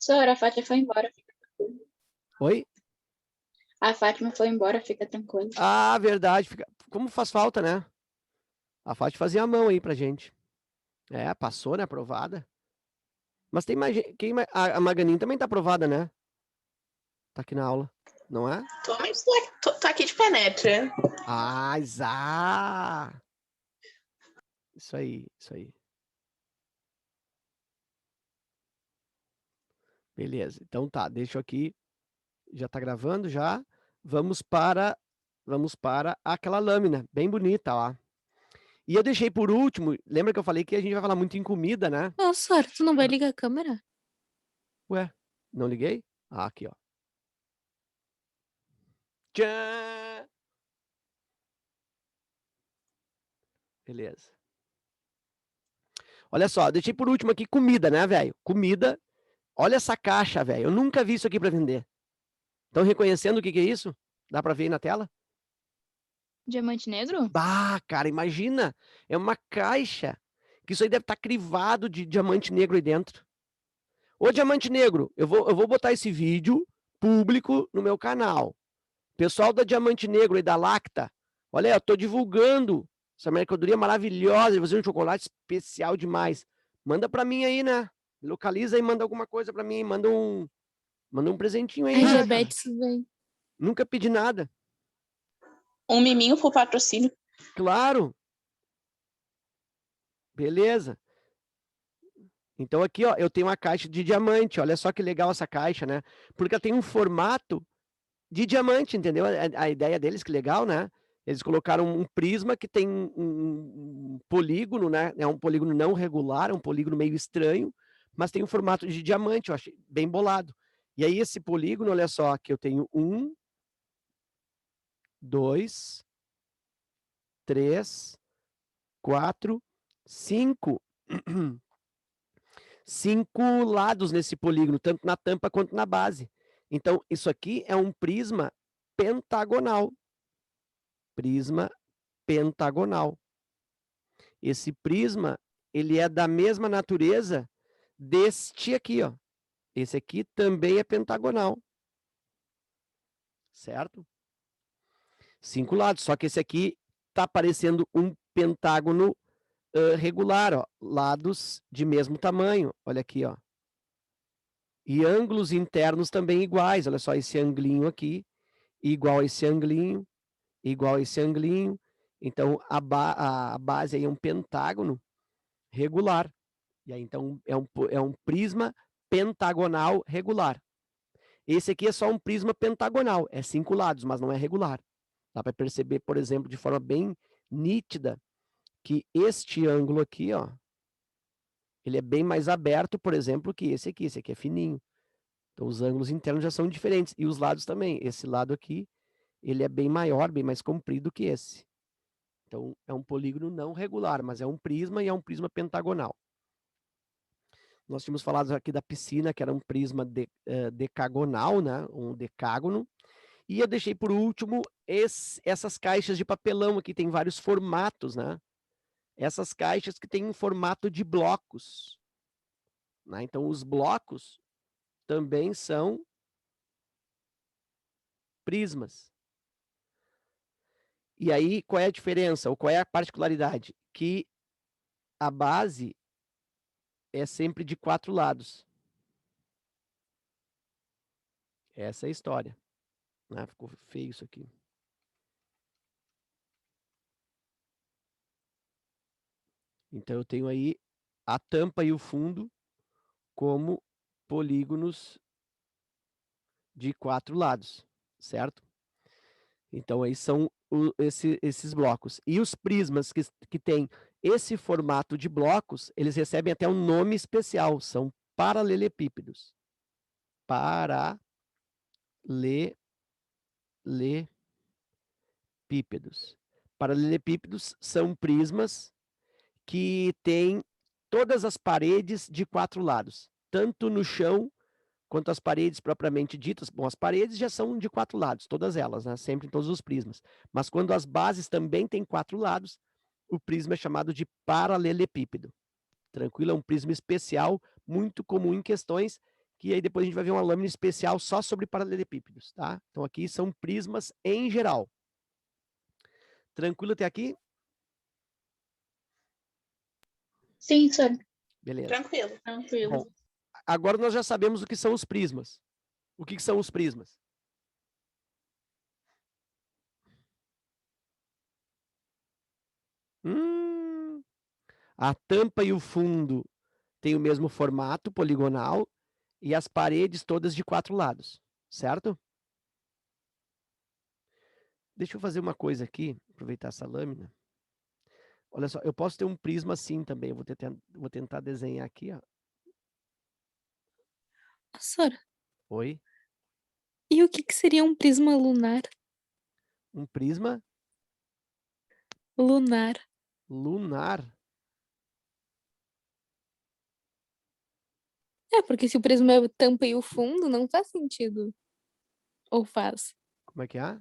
Sora, a Fátima foi embora, fica tranquilo. Oi? A Fátima foi embora, fica tranquilo. Ah, verdade. Como faz falta, né? A Fátima fazia a mão aí pra gente. É, passou, né? Aprovada. Mas tem mais gente. A Maganin também tá aprovada, né? Tá aqui na aula, não é? Tô aqui de penetra. Ah, Zá! Isso aí, isso aí. Beleza. Então tá, deixa eu aqui. Já tá gravando já. Vamos para aquela lâmina, bem bonita lá. E eu deixei por último, lembra que eu falei que a gente vai falar muito em comida, né? Ô, Sora, tu não vai ligar a câmera? Ué, não liguei? Ah, aqui, ó. Tchan! Beleza. Olha só, deixei por último aqui comida, né, velho? Comida. Olha essa caixa, velho. Eu nunca vi isso aqui para vender. Estão reconhecendo o que é isso? Dá para ver aí na tela? Diamante negro? Bah, cara, imagina. É uma caixa. Que isso aí deve estar crivado de diamante negro aí dentro. Ô, diamante negro, eu vou botar esse vídeo público no meu canal. Pessoal da Diamante Negro e da Lacta, olha aí, eu tô divulgando essa mercadoria maravilhosa, fazer um chocolate especial demais. Manda pra mim aí, né? Localiza e manda alguma coisa pra mim, manda um presentinho aí, Ai, né, cara? diabetes, velho. Nunca pedi nada. Um miminho por patrocínio. Claro. Beleza. Então aqui, ó, eu tenho uma caixa de diamante, olha só que legal essa caixa, né? Porque ela tem um formato de diamante, entendeu? A ideia deles, que legal, né? Eles colocaram um prisma que tem um polígono, né? É um polígono não regular, é um polígono meio estranho, mas tem um formato de diamante, eu achei bem bolado. E aí esse polígono, olha só, aqui eu tenho 1, 2, 3, 4, 5. 5 lados nesse polígono, tanto na tampa quanto na base. Então, isso aqui é um prisma pentagonal. Prisma pentagonal. Esse prisma, ele é da mesma natureza deste aqui, ó. Esse aqui também é pentagonal. Certo? 5 lados, só que esse aqui tá parecendo um pentágono regular, ó. Lados de mesmo tamanho. Olha aqui, ó. E ângulos internos também iguais. Olha só, esse anglinho aqui, igual a esse anglinho, igual a esse anglinho. Então, a base aí é um pentágono regular. E aí, então, é um prisma pentagonal regular. Esse aqui é só um prisma pentagonal, é 5 lados, mas não é regular. Dá para perceber, por exemplo, de forma bem nítida, que este ângulo aqui, ó, ele é bem mais aberto, por exemplo, que esse aqui. Esse aqui é fininho. Então, os ângulos internos já são diferentes. E os lados também. Esse lado aqui, ele é bem maior, bem mais comprido que esse. Então, é um polígono não regular, mas é um prisma e é um prisma pentagonal. Nós tínhamos falado aqui da piscina, que era um prisma decagonal, né? Um decágono. E eu deixei por último essas caixas de papelão aqui, tem vários formatos, né? Essas caixas que têm um formato de blocos. Né? Então, os blocos também são prismas. E aí, qual é a diferença? Ou qual é a particularidade? Que a base é sempre de 4 lados. Essa é a história. Ah, ficou feio isso aqui. Então, eu tenho aí a tampa e o fundo como polígonos de 4 lados, certo? Então, aí são esses blocos. E os prismas que têm esse formato de blocos, eles recebem até um nome especial, são paralelepípedos. Paralelepípedos. Paralelepípedos são prismas que têm todas as paredes de 4 lados, tanto no chão quanto as paredes propriamente ditas. Bom, as paredes já são de 4 lados, todas elas, né? Sempre em todos os prismas. Mas quando as bases também têm 4 lados, o prisma é chamado de paralelepípedo. Tranquilo? É um prisma especial, muito comum em questões que aí depois a gente vai ver uma lâmina especial só sobre paralelepípedos, tá? Então aqui são prismas em geral. Tranquilo até aqui? Sim, sir. Beleza. Tranquilo. Tranquilo. Bom, agora nós já sabemos o que são os prismas. O que são os prismas? A tampa e o fundo têm o mesmo formato poligonal e as paredes todas de 4 lados, certo? Deixa eu fazer uma coisa aqui, aproveitar essa lâmina. Olha só, eu posso ter um prisma assim também. Eu vou tentar desenhar aqui, ó. Professor, Oi? e o que que seria um prisma lunar? Um prisma Lunar. lunar. É, porque se o prisma é a tampa e o fundo, não faz sentido. Ou faz? Como é que é?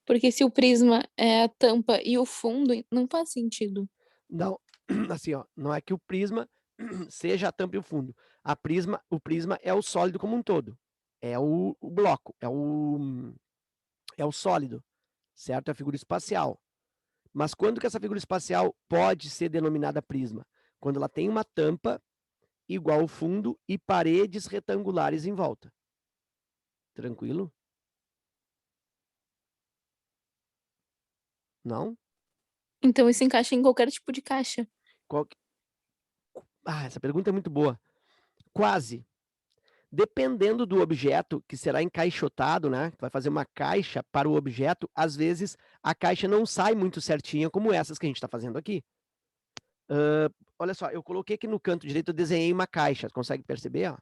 Porque se o prisma é a tampa e o fundo, não faz sentido. Não, assim, ó, não é que o prisma seja a tampa e o fundo. O prisma é o sólido como um todo. É o bloco, é o sólido, certo? É a figura espacial. Mas quando que essa figura espacial pode ser denominada prisma? Quando ela tem uma tampa igual ao fundo e paredes retangulares em volta. Tranquilo? Não? Então isso encaixa em qualquer tipo de caixa. Qual que- essa pergunta é muito boa. Quase. Dependendo do objeto que será encaixotado, né? Vai fazer uma caixa para o objeto, às vezes a caixa não sai muito certinha, como essas que a gente está fazendo aqui. Olha só, eu coloquei aqui no canto direito, eu desenhei uma caixa, consegue perceber? Ó?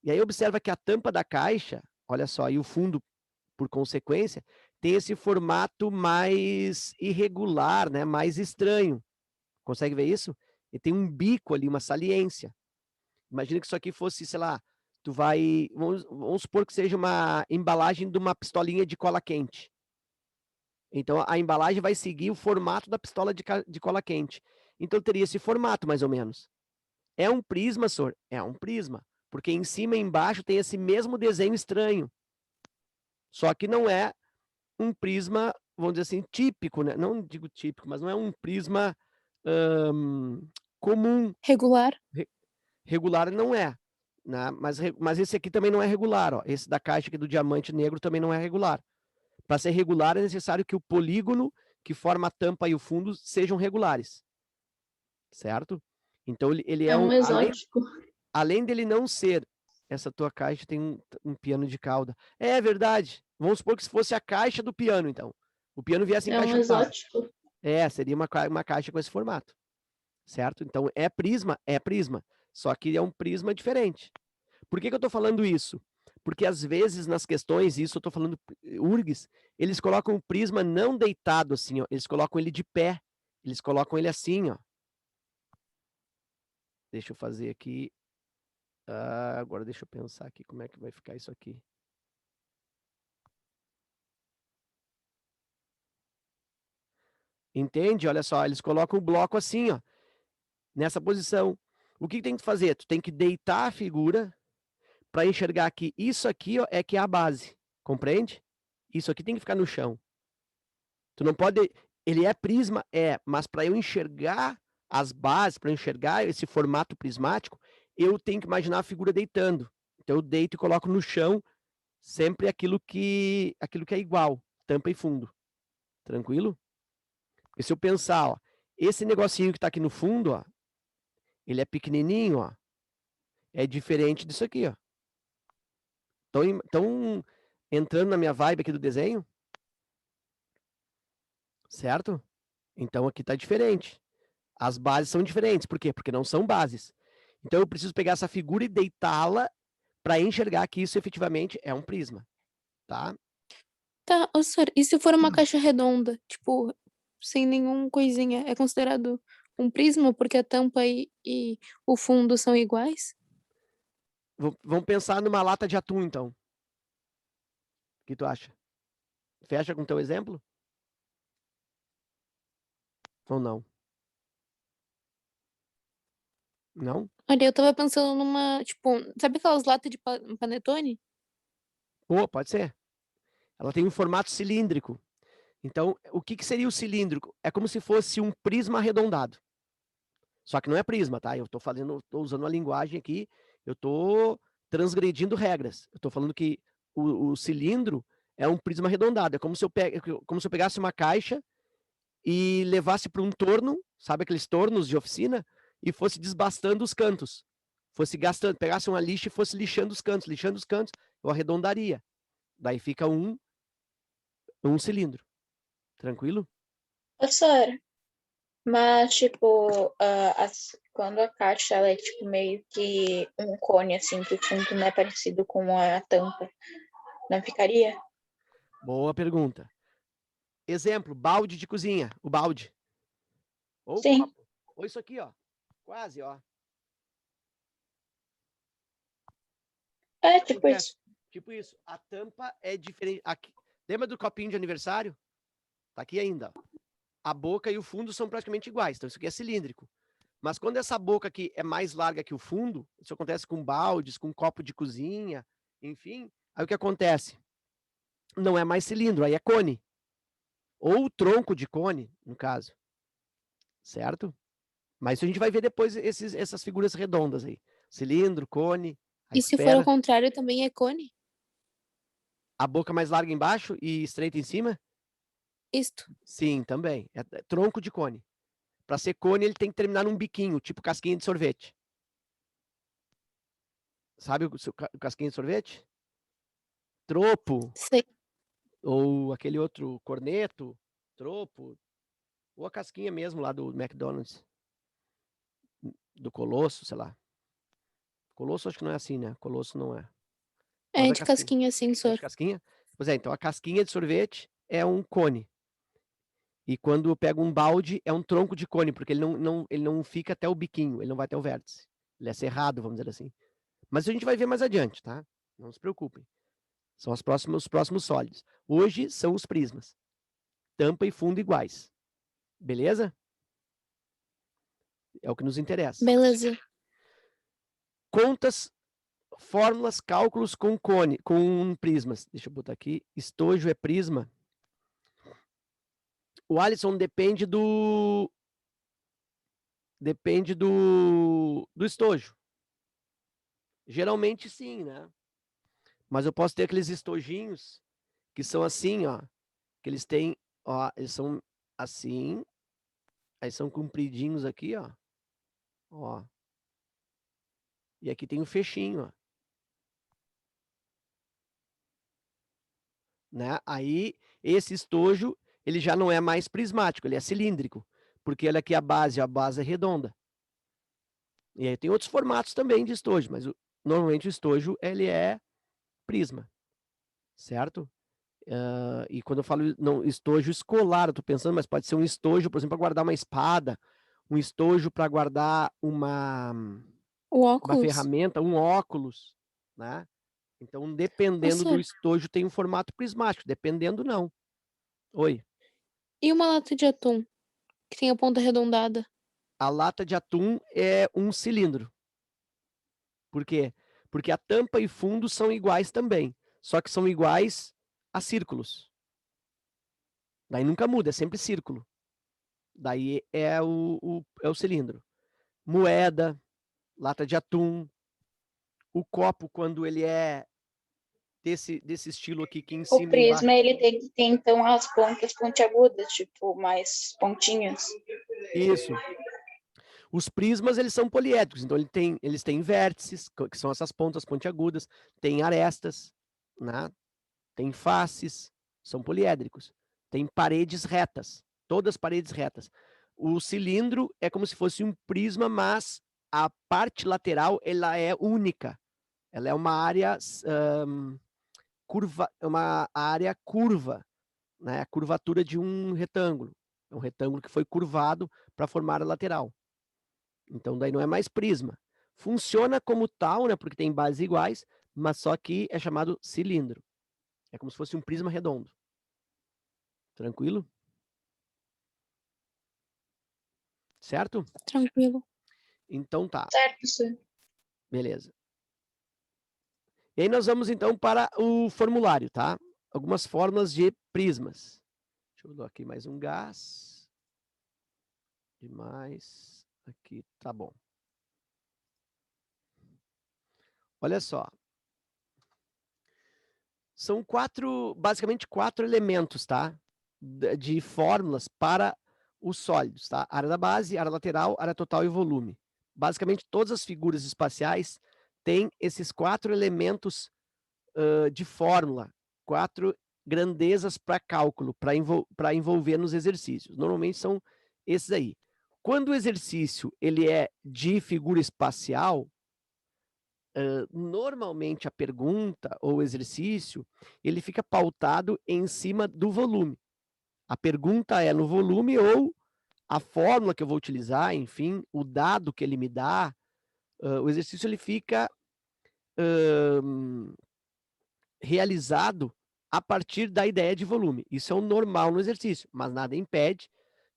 E aí observa que a tampa da caixa, olha só, e o fundo, por consequência, tem esse formato mais irregular, né? Mais estranho. Consegue ver isso? E tem um bico ali, uma saliência. Imagina que isso aqui fosse, sei lá, vamos supor que seja uma embalagem de uma pistolinha de cola quente. Então a embalagem vai seguir o formato da pistola de cola quente. Então teria esse formato, mais ou menos. É um prisma, senhor? É um prisma. Porque em cima e embaixo tem esse mesmo desenho estranho. Só que não é um prisma, vamos dizer assim, típico, né? Não digo típico, mas não é um prisma comum. Regular. Regular não é. Né? Mas esse aqui também não é regular. Ó. Esse da caixa aqui do diamante negro também não é regular. Para ser regular é necessário que o polígono que forma a tampa e o fundo sejam regulares. Certo? Então ele É é um exótico. além dele não ser, essa tua caixa tem um piano de cauda. É verdade. Vamos supor que se fosse a caixa do piano, então. O piano viesse É um encaixotado. exótico. Seria uma caixa com esse formato. Certo? Então é prisma. Só que é um prisma diferente. Por que eu estou falando isso? Porque às vezes nas questões, isso eu estou falando URGS, eles colocam o prisma não deitado assim, ó, eles colocam ele de pé. Eles colocam ele assim, ó. Deixa eu fazer aqui. Agora deixa eu pensar aqui como é que vai ficar isso aqui. Entende? Olha só, eles colocam o bloco assim, ó, nessa posição. O que tem que fazer? Tu tem que deitar a figura para enxergar que isso aqui, ó, é que é a base. Compreende? Isso aqui tem que ficar no chão. Tu não pode. Ele é prisma? É, mas para eu enxergar as bases, para eu enxergar esse formato prismático, eu tenho que imaginar a figura deitando. Então eu deito e coloco no chão sempre aquilo que é igual, tampa e fundo. Tranquilo? E se eu pensar, ó, esse negocinho que está aqui no fundo, ó, ele é pequenininho, ó, é diferente disso aqui, ó. Então, entrando na minha vibe aqui do desenho, certo? Então aqui está diferente. As bases são diferentes. Por quê? Porque não são bases. Então eu preciso pegar essa figura e deitá-la para enxergar que isso efetivamente é um prisma, tá? Tá, ô senhor, e se for uma caixa redonda, tipo, sem nenhum coisinha, é considerado um prisma porque a tampa e o fundo são iguais? Vamos pensar numa lata de atum, então. O que tu acha? Fecha com o teu exemplo? Ou não? Não? Olha, eu tava pensando numa, tipo, sabe aquelas latas de panetone? Pô, pode ser. Ela tem um formato cilíndrico. Então, o que seria o cilíndrico? É como se fosse um prisma arredondado. Só que não é prisma, tá? Eu estou usando a linguagem aqui, eu estou transgredindo regras. Eu estou falando que o cilindro é um prisma arredondado. É como se eu pegasse uma caixa e levasse para um torno, sabe aqueles tornos de oficina, e fosse desbastando os cantos. Fosse gastando, pegasse uma lixa e fosse lixando os cantos, eu arredondaria. Daí fica um cilindro. Tranquilo? Professora, mas, tipo, quando a caixa ela é, tipo, meio que um cone, assim, que o fundo não é parecido com a tampa, não ficaria? Boa pergunta. Exemplo, balde de cozinha, o balde. Ou o Sim. copo. Ou isso aqui, ó. Quase, ó. É, tipo Acontece. isso. Tipo isso. A tampa é diferente. Aqui. Lembra do copinho de aniversário? Tá aqui ainda. A boca e o fundo são praticamente iguais. Então, isso aqui é cilíndrico. Mas quando essa boca aqui é mais larga que o fundo, isso acontece com baldes, com copo de cozinha, enfim. Aí o que acontece? Não é mais cilindro, aí é cone. Ou tronco de cone, no caso. Certo? Mas isso a gente vai ver depois essas figuras redondas aí. Cilindro, cone, a E se for ao esfera. contrário, também é cone? A boca mais larga embaixo e estreita em cima? Isto. Sim, também. É tronco de cone. Para ser cone, ele tem que terminar num biquinho, tipo casquinha de sorvete. Sabe o casquinha de sorvete? Tropo, Sei. ou aquele outro corneto, tropo, ou a casquinha mesmo lá do McDonald's, do Colosso, sei lá. Colosso acho que não é assim, né? Colosso não é. Mas É a de casquinha. casquinha, sim, É de sor. casquinha? Pois é, então a casquinha de sorvete é um cone. E quando eu pego um balde, é um tronco de cone, porque ele não fica até o biquinho, ele não vai até o vértice. Ele é cerrado, vamos dizer assim. Mas isso a gente vai ver mais adiante, tá? Não se preocupem. São os próximos sólidos. Hoje são os prismas. Tampa e fundo iguais. Beleza? É o que nos interessa. Beleza. Contas, fórmulas, cálculos com cone, com prismas. Deixa eu botar aqui. Estojo é prisma. O Alisson depende do estojo. Geralmente sim, né? Mas eu posso ter aqueles estojinhos que são assim, ó. Que eles têm, ó, eles são assim, aí são compridinhos aqui, ó. Ó. E aqui tem o fechinho, ó. Né? Aí esse estojo, ele já não é mais prismático, ele é cilíndrico, porque olha aqui a base é redonda. E aí tem outros formatos também de estojo, mas normalmente o estojo ele é prisma, certo? E quando eu falo não, estojo escolar, eu tô pensando, mas pode ser um estojo, por exemplo, para guardar uma espada, um estojo para guardar O uma óculos? ferramenta, um óculos, né? Então, Ô, dependendo do sor, estojo, tem um formato prismático, dependendo não. Oi. e uma lata de atum, que tem a ponta arredondada? A lata de atum é um cilindro. Por quê? Porque a tampa e fundo são iguais também, só que são iguais a círculos. Daí nunca muda, é sempre círculo. Daí é o cilindro. Moeda, lata de atum, o copo, quando ele é desse estilo aqui, que em O cima e embaixo. prisma, ele tem que ter, então, as pontas pontiagudas, tipo, mais pontinhas. Isso. Os prismas, eles são poliédricos, então eles têm vértices, que são essas pontas pontiagudas, tem arestas, né? Tem faces, são poliédricos. Tem paredes retas, todas paredes retas. O cilindro é como se fosse um prisma, mas a parte lateral ela é única. Ela é uma área curva, uma área curva, né? A curvatura de um retângulo. É um retângulo que foi curvado para formar a lateral. Então, daí não é mais prisma. Funciona como tal, né? Porque tem bases iguais, mas só que é chamado cilindro. É como se fosse um prisma redondo. Tranquilo? Certo? Tranquilo. Então tá, Certo, senhor. beleza. E aí nós vamos então para o formulário, tá? Algumas fórmulas de prismas. Deixa eu dar aqui mais um gás. Demais. Aqui, tá bom. Olha só. São basicamente quatro elementos, tá? De fórmulas para os sólidos, tá? Área da base, área lateral, área total e volume. Basicamente, todas as figuras espaciais têm esses quatro elementos de fórmula, quatro grandezas para cálculo, para envolver nos exercícios. Normalmente são esses aí. Quando o exercício ele é de figura espacial, normalmente a pergunta ou o exercício, ele fica pautado em cima do volume. A pergunta é no volume ou a fórmula que eu vou utilizar, enfim, o dado que ele me dá, o exercício ele fica realizado a partir da ideia de volume. Isso é o normal no exercício, mas nada impede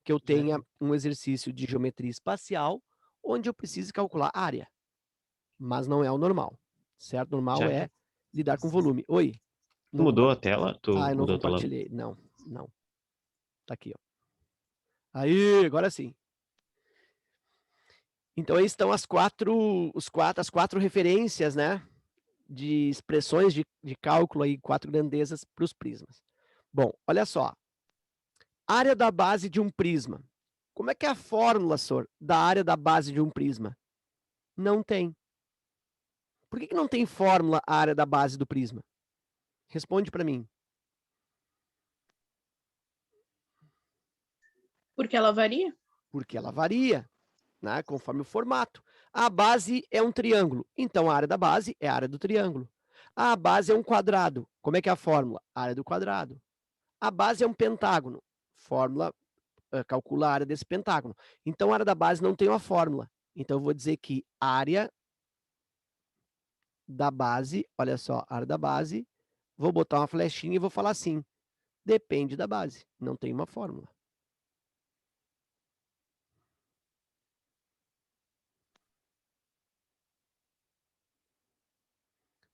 que eu tenha um exercício de geometria espacial onde eu precise calcular área. Mas não é o normal, certo? Normal Já é lidar com volume. Oi. Tu mudou a tela? Tu eu não mudou a tua lâmpada? compartilhei. Não. Tá aqui, ó. Aí, agora sim. Então, aí estão as quatro referências, né? De expressões de cálculo aí, quatro grandezas para os prismas. Bom, olha só. Área da base de um prisma. Como é que é a fórmula, senhor, da área da base de um prisma? Não tem. Por que não tem fórmula a área da base do prisma? Responde para mim. Porque ela varia? Porque ela varia, né, conforme o formato. A base é um triângulo, então a área da base é a área do triângulo. A base é um quadrado, como é que é a fórmula? A área do quadrado. A base é um pentágono, fórmula, calcula a área desse pentágono. Então a área da base não tem uma fórmula. Então eu vou dizer que área da base, olha só, área da base, vou botar uma flechinha e vou falar assim, depende da base, não tem uma fórmula.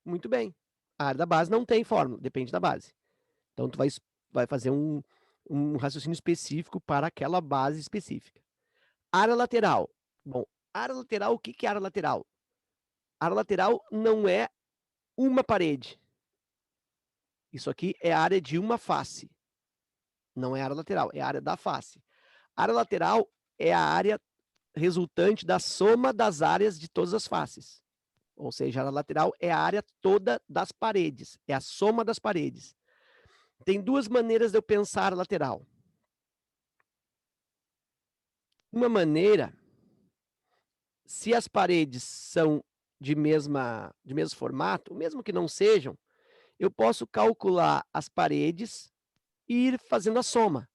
Muito bem. A área da base não tem fórmula, depende da base. Então, tu vai fazer um raciocínio específico para aquela base específica. Área lateral. Bom, área lateral, o que é área lateral? Área lateral não é uma parede. Isso aqui é a área de uma face. Não é área lateral, é a área da face. Área lateral é a área resultante da soma das áreas de todas as faces. Ou seja, a área lateral é a área toda das paredes, é a soma das paredes. Tem duas maneiras de eu pensar a lateral. Uma maneira, se as paredes são de mesmo formato, mesmo que não sejam, eu posso calcular as paredes e ir fazendo a soma.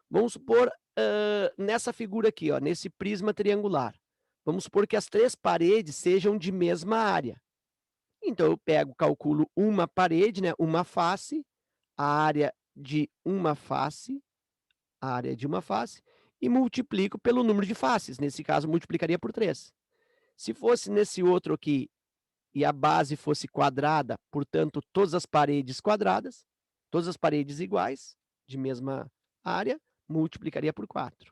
Vamos supor, nessa figura aqui, ó, nesse prisma triangular. Vamos supor que as três paredes sejam de mesma área. Então, eu pego, calculo uma parede, né, uma face, a área de uma face, e multiplico pelo número de faces. Nesse caso, multiplicaria por 3. Se fosse nesse outro aqui, e a base fosse quadrada, portanto, todas as paredes quadradas, todas as paredes iguais, de mesma área, multiplicaria por 4.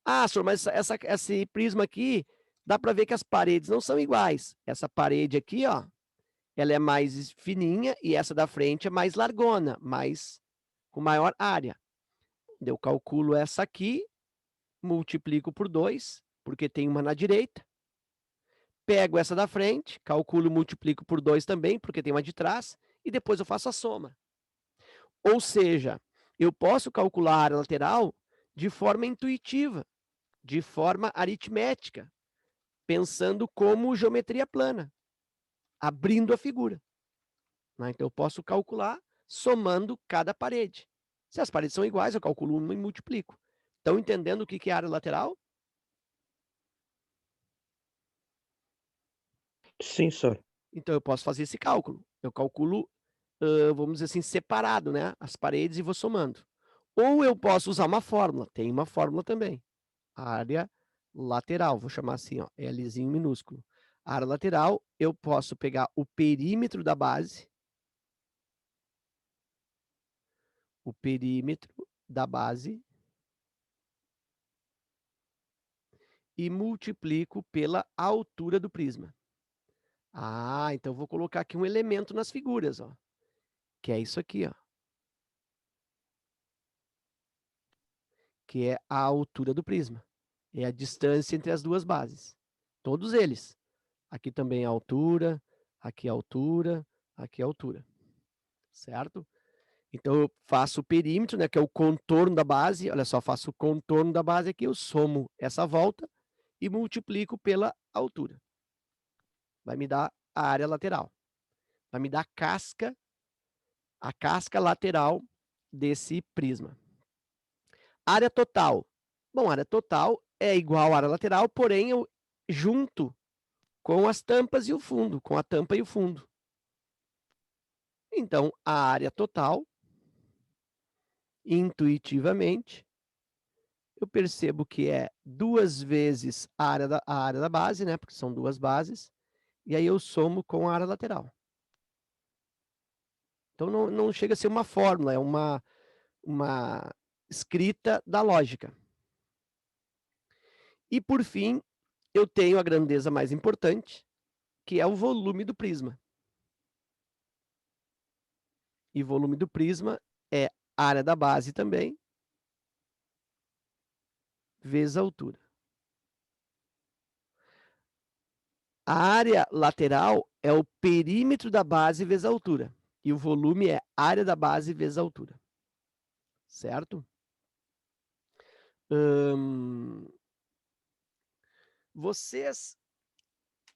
Ah, senhor, mas esse prisma aqui, dá para ver que as paredes não são iguais. Essa parede aqui, ó, ela é mais fininha e essa da frente é mais largona, com maior área. Eu calculo essa aqui, multiplico por 2, porque tem uma na direita. Pego essa da frente, calculo e multiplico por 2 também, porque tem uma de trás, e depois eu faço a soma. Ou seja, eu posso calcular a área lateral de forma intuitiva, de forma aritmética, pensando como geometria plana, abrindo a figura. Então, eu posso calcular somando cada parede. Se as paredes são iguais, eu calculo uma e multiplico. Estão entendendo o que é área lateral? Sim, senhor. Então, eu posso fazer esse cálculo. Eu calculo, vamos dizer assim, separado, né? As paredes e vou somando. Ou eu posso usar uma fórmula. Tem uma fórmula também. A área lateral, vou chamar assim, ó, Lzinho minúsculo. Área lateral, eu posso pegar o perímetro da base, e multiplico pela altura do prisma. Ah, então vou colocar aqui um elemento nas figuras, ó, que é isso aqui, ó, que é a altura do prisma. É a distância entre as duas bases. Todos eles. Aqui também é altura, aqui é altura, aqui é altura. Certo? Então eu faço o perímetro, né, que é o contorno da base. Olha só, faço o contorno da base aqui, eu somo essa volta e multiplico pela altura. Vai me dar a área lateral. Vai me dar a casca lateral desse prisma. Área total. Bom, área total é igual à área lateral, porém eu junto com as tampas e o fundo, com a tampa e o fundo. Então, a área total, intuitivamente, eu percebo que é 2 vezes a área da base, né? Porque são 2 bases, e aí eu somo com a área lateral. Então, não chega a ser uma fórmula, é uma escrita da lógica. E, por fim, eu tenho a grandeza mais importante, que é o volume do prisma. E volume do prisma é área da base também, vezes a altura. A área lateral é o perímetro da base vezes a altura. E o volume é área da base vezes a altura. Certo? Vocês,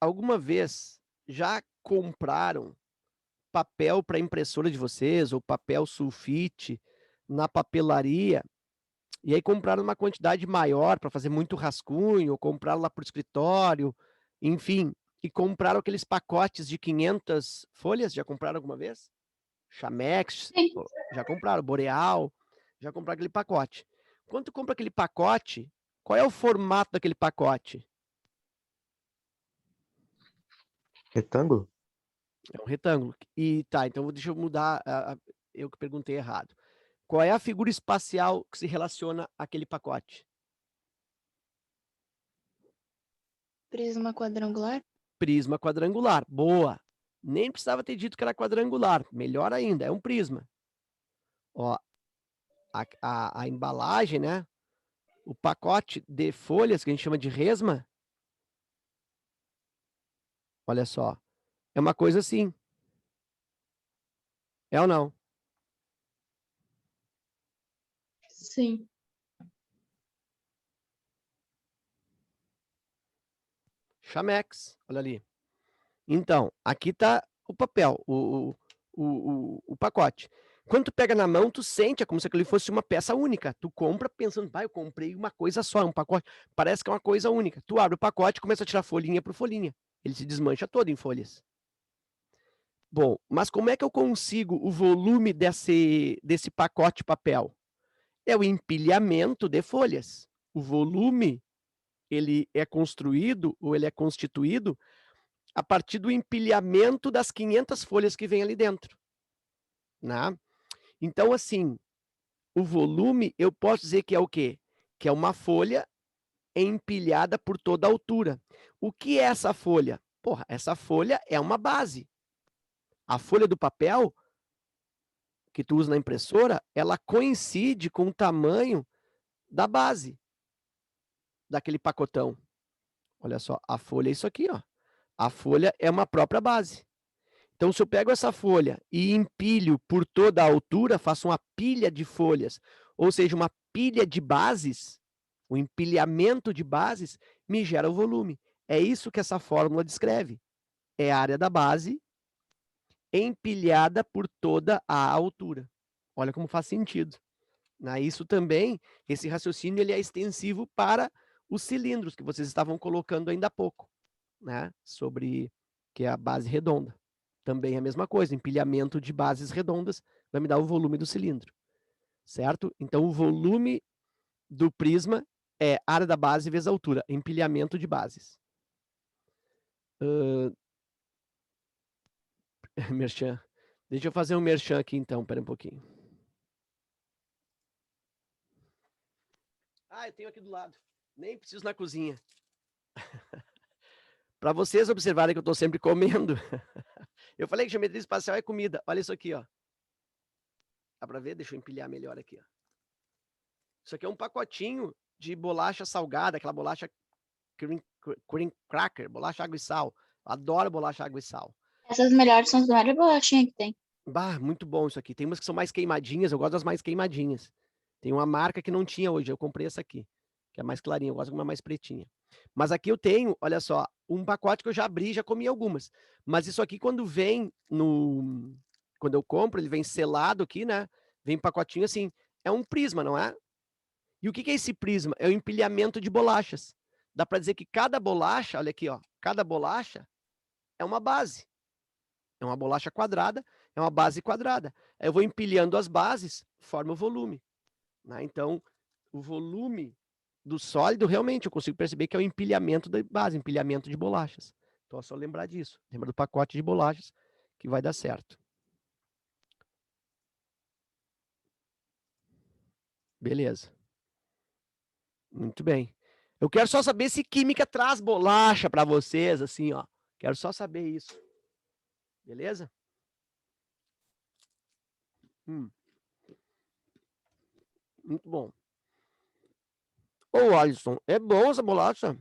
alguma vez, já compraram papel para impressora de vocês, ou papel sulfite, na papelaria, e aí compraram uma quantidade maior para fazer muito rascunho, ou compraram lá para o escritório, enfim, e compraram aqueles pacotes de 500 folhas? Já compraram alguma vez? Chamex, já compraram, Boreal, já compraram aquele pacote. Quando tu compra aquele pacote, qual é o formato daquele pacote? Retângulo? É um retângulo. E tá, então deixa eu mudar, eu que perguntei errado. Qual é a figura espacial que se relaciona àquele pacote? Prisma quadrangular? Prisma quadrangular. Boa. Nem precisava ter dito que era quadrangular. Melhor ainda, é um prisma. Ó, a embalagem, né? O pacote de folhas, que a gente chama de resma, olha só, é uma coisa assim. É ou não? Sim. Chamex, olha ali. Então, aqui está o papel, o pacote. Quando tu pega na mão, tu sente, é como se aquilo fosse uma peça única. Tu compra pensando, eu comprei uma coisa só, um pacote. Parece que é uma coisa única. Tu abre o pacote e começa a tirar folhinha por folhinha. Ele se desmancha todo em folhas. Bom, mas como é que eu consigo o volume desse pacote de papel? É o empilhamento de folhas. O volume, ele é construído, ou ele é constituído, a partir do empilhamento das 500 folhas que vem ali dentro. Né? Então, assim, o volume, eu posso dizer que é o quê? Que é uma folha empilhada por toda a altura. O que é essa folha? Porra, essa folha é uma base. A folha do papel que tu usa na impressora, ela coincide com o tamanho da base daquele pacotão. Olha só, a folha é isso aqui, ó. A folha é uma própria base. Então, se eu pego essa folha e empilho por toda a altura, faço uma pilha de folhas, ou seja, uma pilha de bases, o empilhamento de bases me gera o volume. É isso que essa fórmula descreve. É a área da base empilhada por toda a altura. Olha como faz sentido. Isso também, esse raciocínio, ele é extensivo para os cilindros que vocês estavam colocando ainda há pouco, né? Sobre que é a base redonda. Também é a mesma coisa, empilhamento de bases redondas vai me dar o volume do cilindro, certo? Então, o volume do prisma É área da base vezes altura, empilhamento de bases. Merchan. Deixa eu fazer um merchan aqui então, pera um pouquinho. Eu tenho aqui do lado. Nem preciso na cozinha. Para vocês observarem que eu estou sempre comendo. Eu falei que geometria espacial é comida. Olha isso aqui, ó. Dá para ver? Deixa eu empilhar melhor aqui, ó. Isso aqui é um pacotinho de bolacha salgada, aquela bolacha cream cracker, bolacha água e sal. Adoro bolacha água e sal. Essas melhores são as melhores bolachinhas que tem. Bah, muito bom isso aqui. Tem umas que são mais queimadinhas, eu gosto das mais queimadinhas. Tem uma marca que não tinha hoje, eu comprei essa aqui, que é mais clarinha, eu gosto de uma mais pretinha. Mas aqui eu tenho, olha só, um pacote que eu já abri, já comi algumas. Mas isso aqui quando vem no... Quando eu compro, ele vem selado aqui, né? Vem um pacotinho assim. É um prisma, não é? E o que é esse prisma? É o empilhamento de bolachas. Dá para dizer que cada bolacha, olha aqui, ó, cada bolacha é uma base. É uma bolacha quadrada, é uma base quadrada. Aí eu vou empilhando as bases, forma o volume. Né? Então, o volume do sólido, realmente, eu consigo perceber que é o empilhamento da base, empilhamento de bolachas. Então, é só lembrar disso. Lembra do pacote de bolachas, que vai dar certo. Beleza. Muito bem. Eu quero só saber se química traz bolacha para vocês, assim, ó. Quero só saber isso. Beleza? Muito bom. Ô, Alisson, é bom essa bolacha?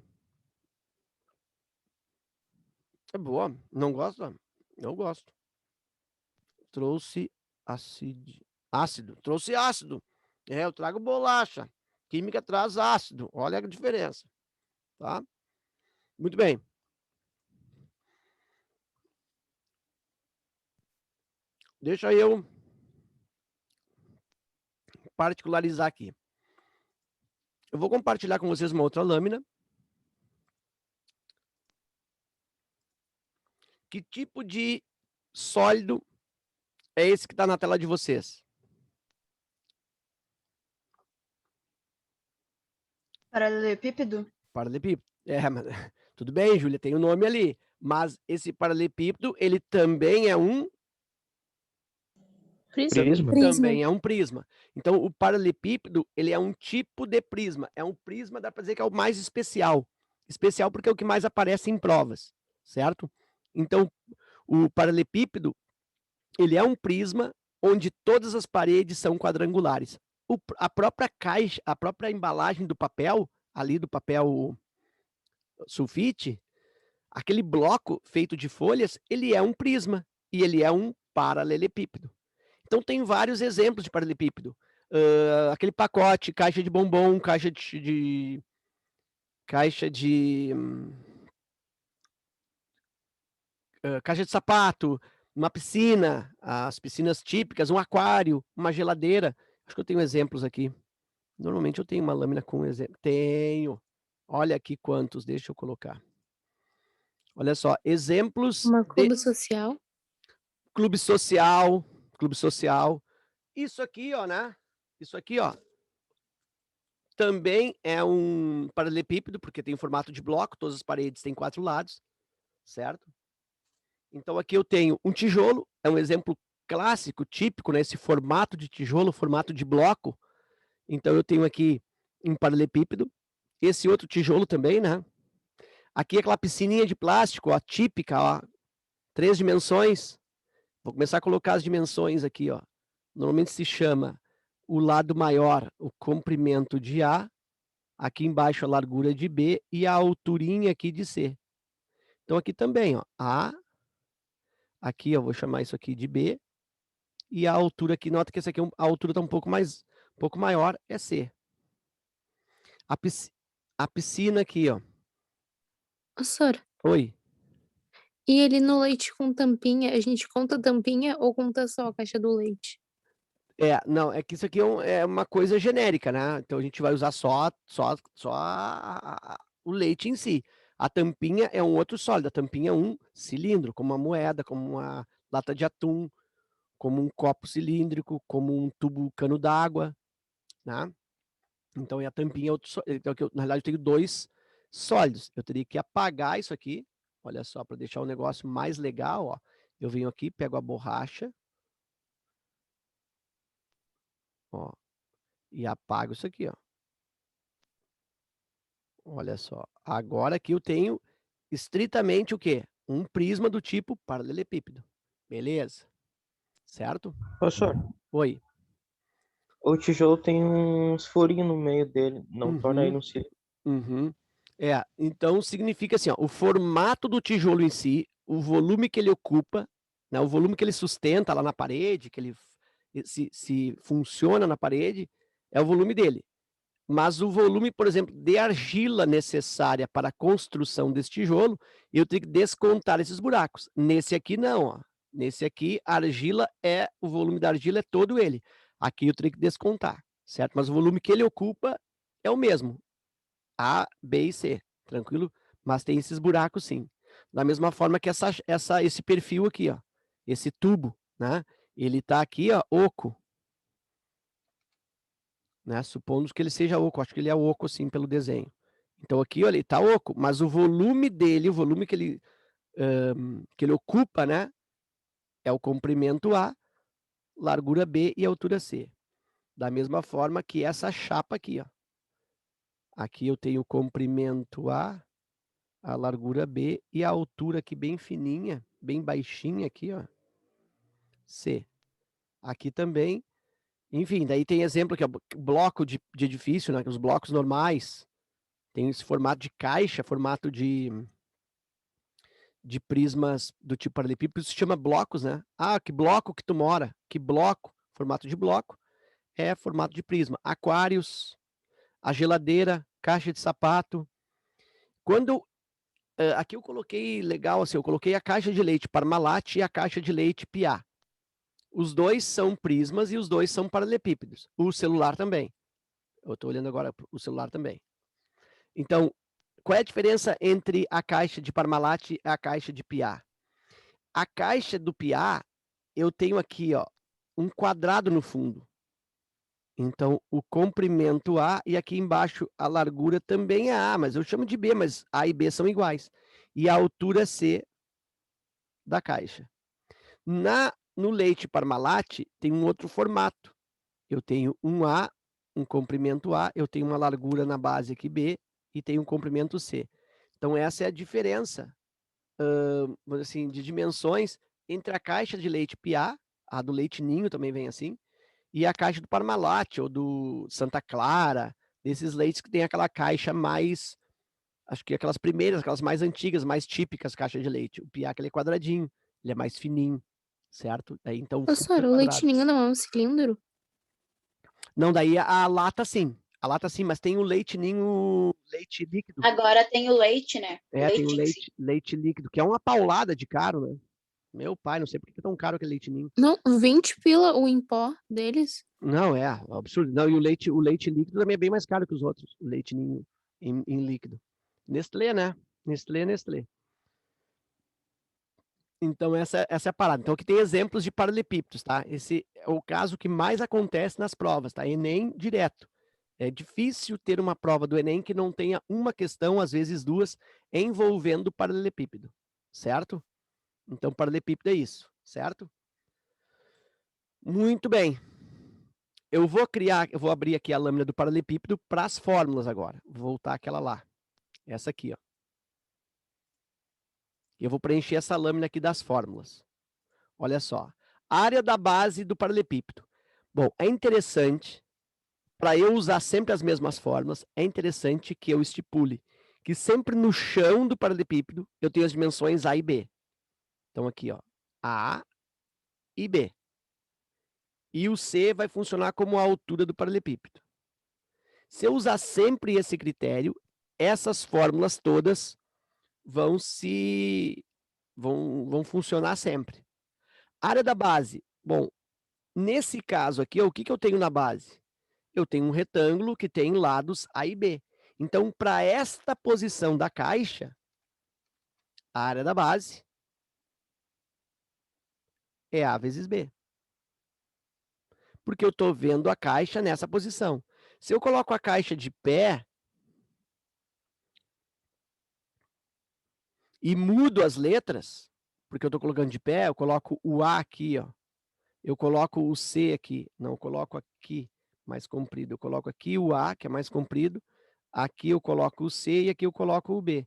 É boa. Não gosta? Eu gosto. Trouxe ácido. Trouxe ácido. Eu trago bolacha. Química traz ácido. Olha a diferença. Tá? Muito bem. Deixa eu particularizar aqui. Eu vou compartilhar com vocês uma outra lâmina. Que tipo de sólido é esse que está na tela de vocês? Paralelepípedo? Paralelepípedo. Mas, tudo bem, Júlia, tem o nome ali. Mas esse paralelepípedo, ele também é um Prisma. também é um prisma. Então, o paralelepípedo, ele é um tipo de prisma. É um prisma, dá para dizer que é o mais especial. Especial porque é o que mais aparece em provas, certo? Então, o paralelepípedo, ele é um prisma onde todas as paredes são quadrangulares. A própria caixa, a própria embalagem do papel, ali do papel sulfite, aquele bloco feito de folhas, ele é um prisma e ele é um paralelepípedo. Então, tem vários exemplos de paralelepípedo. Aquele pacote, caixa de bombom, caixa de sapato, uma piscina, as piscinas típicas, um aquário, uma geladeira. Acho que eu tenho exemplos aqui. Normalmente eu tenho uma lâmina com exemplo. Tenho. Olha aqui quantos, deixa eu colocar. Olha só, exemplos Uma de clube social. clube social, clube social. Isso aqui, ó, né? Isso aqui, ó, também é um paralelepípedo, porque tem formato de bloco, todas as paredes têm 4 lados, certo? Então aqui eu tenho um tijolo, é um exemplo clássico, típico, nesse formato de tijolo, formato de bloco. Então eu tenho aqui um paralelepípedo, esse outro tijolo também, né? Aqui aquela piscininha de plástico, ó, típica, ó, 3 dimensões. Vou começar a colocar as dimensões aqui, ó. Normalmente se chama o lado maior, o comprimento de A, aqui embaixo a largura de B e a alturinha aqui de C. Então aqui também, ó, A, aqui eu vou chamar isso aqui de B, e a altura aqui, nota que essa aqui, a altura está um pouco maior, é C. A piscina aqui, ó. Sor, Oi. e ele no leite com tampinha, a gente conta tampinha ou conta só a caixa do leite? Não, é que isso aqui é uma coisa genérica, né? Então a gente vai usar só o leite em si. A tampinha é um outro sólido, a tampinha é um cilindro, como uma moeda, como uma lata de atum, como um copo cilíndrico, como um tubo cano d'água, né? Então, é a tampinha, então, na realidade, eu tenho 2 sólidos. Eu teria que apagar isso aqui, olha só, para deixar o negócio mais legal, ó. Eu venho aqui, pego a borracha, ó, e apago isso aqui, ó. Olha só. Agora aqui eu tenho estritamente o quê? Um prisma do tipo paralelepípedo. Beleza? Certo? Professor, Oi. o tijolo tem uns furinhos no meio dele, não torna ele um cilindro. Uhum. Então significa assim, ó, o formato do tijolo em si, o volume que ele ocupa, né, o volume que ele sustenta lá na parede, que ele se funciona na parede, é o volume dele. Mas o volume, por exemplo, de argila necessária para a construção desse tijolo, eu tenho que descontar esses buracos. Nesse aqui não, ó. Nesse aqui, o volume da argila é todo ele. Aqui eu tenho que descontar, certo? Mas o volume que ele ocupa é o mesmo. A, B e C, tranquilo? Mas tem esses buracos sim. Da mesma forma que esse perfil aqui, ó. Esse tubo, né? Ele tá aqui, ó, oco. Né? Supondo que ele seja oco, acho que ele é oco assim pelo desenho. Então aqui, olha, ele tá oco, mas o volume dele, o volume que ele ocupa, né? É o comprimento A, largura B e altura C. Da mesma forma que essa chapa aqui, ó. Aqui eu tenho o comprimento A largura B e a altura aqui bem fininha, bem baixinha aqui, ó. C. Aqui também. Enfim, daí tem exemplo que é bloco de edifício, né? Os blocos normais. Tem esse formato de caixa, formato de prismas do tipo paralelepípedo, isso se chama blocos, né? Ah, que bloco que tu mora? Que bloco? Formato de bloco é formato de prisma. Aquários, a geladeira, caixa de sapato. Quando aqui eu coloquei legal assim, eu coloquei a caixa de leite Parmalat e a caixa de leite Piá. Os dois são prismas e os dois são paralelepípedos. O celular também. Eu estou olhando agora o celular também. Então, qual é a diferença entre a caixa de Parmalat e a caixa de Piá? A caixa do Piá, eu tenho aqui, ó, um quadrado no fundo. Então, o comprimento A e aqui embaixo a largura também é A, mas eu chamo de B, mas A e B são iguais. E a altura C da caixa. No leite Parmalat tem um outro formato. Eu tenho um A, um comprimento A, eu tenho uma largura na base aqui B e tenho um comprimento C. Então, essa é a diferença assim, de dimensões entre a caixa de leite Piá, a do leite ninho também vem assim, e a caixa do Parmalat ou do Santa Clara, desses leites que tem aquela caixa mais, acho que aquelas primeiras, aquelas mais antigas, mais típicas caixa de leite. O Piá, ele é quadradinho, ele é mais fininho, certo? Aí então o fundo é Professor, o quadrado. leitinho não é um cilindro? Não, daí a lata sim. A lata sim, mas tem o leite ninho, leite líquido. Agora tem o leite, né? Tem o em si. leite líquido, que é uma paulada de caro, né? Meu pai, não sei por que é tão caro aquele leite ninho. Não, 20 pila o em pó deles. Não, é absurdo. Não, e o leite líquido também é bem mais caro que os outros. O leite ninho em líquido. Nestlé, né? Nestlé. Então, essa é a parada. Então, aqui tem exemplos de paralelepípedos, tá? Esse é o caso que mais acontece nas provas, tá? Enem direto. É difícil ter uma prova do Enem que não tenha uma questão, às vezes duas, envolvendo paralelepípedo, certo? Então, paralelepípedo é isso, certo? Muito bem. Eu vou abrir aqui a lâmina do paralelepípedo para as fórmulas agora. Vou voltar aquela lá. Essa aqui, ó. Eu vou preencher essa lâmina aqui das fórmulas. Olha só. Área da base do paralelepípedo. Bom, é interessante, para eu usar sempre as mesmas fórmulas, é interessante que eu estipule que sempre no chão do paralelepípedo eu tenho as dimensões A e B. Então aqui, ó, A e B. E o C vai funcionar como a altura do paralelepípedo. Se eu usar sempre esse critério, essas fórmulas todas vão funcionar sempre. Área da base. Bom, nesse caso aqui, o que eu tenho na base? Eu tenho um retângulo que tem lados A e B. Então, para esta posição da caixa, a área da base é A vezes B. Porque eu estou vendo a caixa nessa posição. Se eu coloco a caixa de pé e mudo as letras, porque eu estou colocando de pé, eu coloco o A aqui, ó. Eu coloco o C aqui. Não, eu coloco aqui, mais comprido. Eu coloco aqui o A, que é mais comprido. Aqui eu coloco o C e aqui eu coloco o B.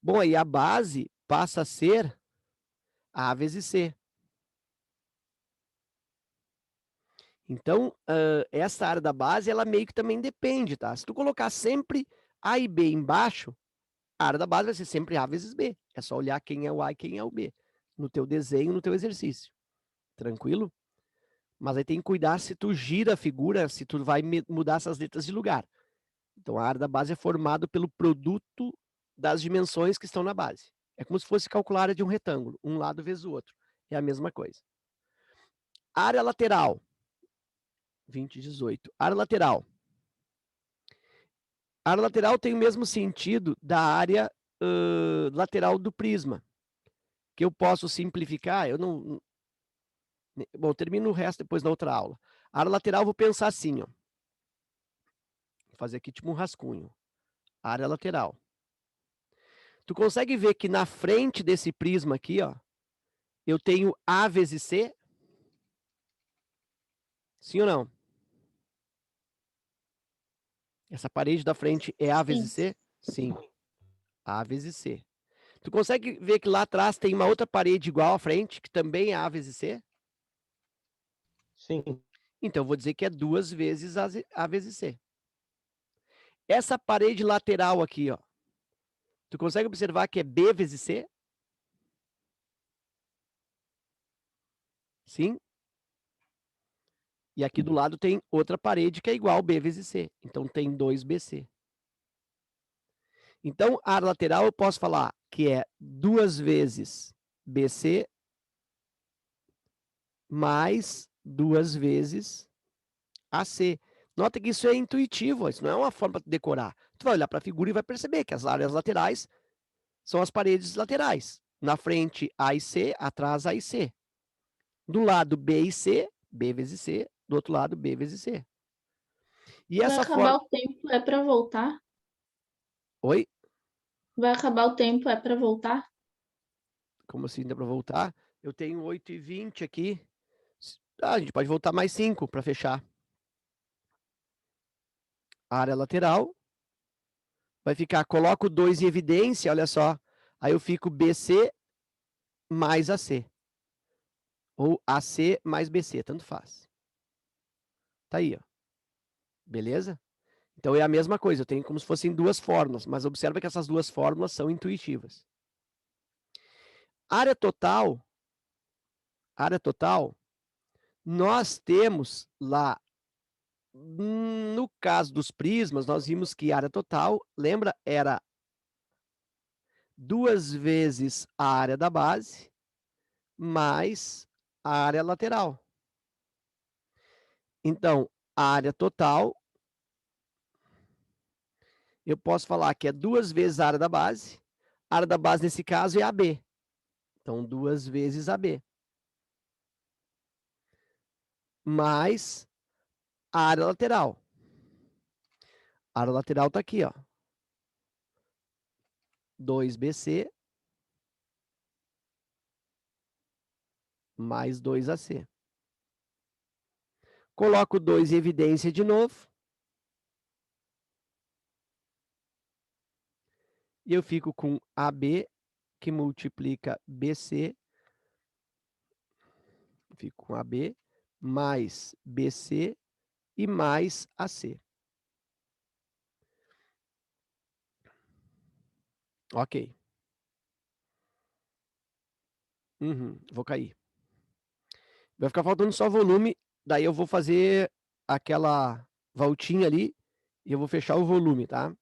Bom, aí a base passa a ser A vezes C. Então, essa área da base, ela meio que também depende, tá? Se tu colocar sempre A e B embaixo, a área da base vai ser sempre A vezes B. É só olhar quem é o A e quem é o B. No teu desenho, no teu exercício. Tranquilo? Mas aí tem que cuidar se tu gira a figura, se tu vai mudar essas letras de lugar. Então, a área da base é formada pelo produto das dimensões que estão na base. É como se fosse calcular a área de um retângulo, um lado vezes o outro. É a mesma coisa. Área lateral. 20, 18. Área lateral. A área lateral tem o mesmo sentido da área lateral do prisma. Que eu posso simplificar, eu não... Bom, termino o resto depois na outra aula. A área lateral, eu vou pensar assim, ó. Vou fazer aqui tipo um rascunho. Área lateral. Tu consegue ver que na frente desse prisma aqui, ó, eu tenho A vezes C? Sim ou não? Essa parede da frente é A vezes C? Sim. A vezes C. Tu consegue ver que lá atrás tem uma outra parede igual à frente, que também é A vezes C? Sim. Então, eu vou dizer que é 2 vezes A vezes C. Essa parede lateral aqui, ó. Tu consegue observar que é B vezes C? Sim? E aqui do lado tem outra parede que é igual B vezes C. Então, tem 2BC. Então, a área lateral eu posso falar que é 2 vezes BC mais 2 vezes AC. Nota que isso é intuitivo, isso não é uma forma de decorar. Tu vai olhar para a figura e vai perceber que as áreas laterais são as paredes laterais. Na frente, A e C, atrás, A e C. Do lado, B e C, B vezes C. Do outro lado, B vezes C. E Vai essa acabar forma... o tempo, é para voltar? Oi? Vai acabar o tempo, é para voltar? Como assim dá para voltar? Eu tenho 8h20 aqui. Ah, a gente pode voltar mais 5 para fechar. A área lateral. Vai ficar, coloco 2 em evidência, olha só. Aí eu fico BC mais AC. Ou AC mais BC, tanto faz. Tá aí, ó. Beleza? Então é a mesma coisa, eu tenho como se fossem duas fórmulas, mas observa que essas duas fórmulas são intuitivas. Área total, nós temos lá, no caso dos prismas, nós vimos que área total, lembra, era 2 vezes a área da base, mais a área lateral. Então, a área total, eu posso falar que é 2 vezes a área da base. A área da base, nesse caso, é AB. Então, 2 vezes AB. Mais a área lateral. A área lateral está aqui, ó. 2BC mais 2AC. Coloco 2 em evidência de novo. E eu fico com AB, que multiplica BC. Fico com AB, mais BC e mais AC. Ok. Vou cair. Vai ficar faltando só volume, daí eu vou fazer aquela voltinha ali e eu vou fechar o volume, tá?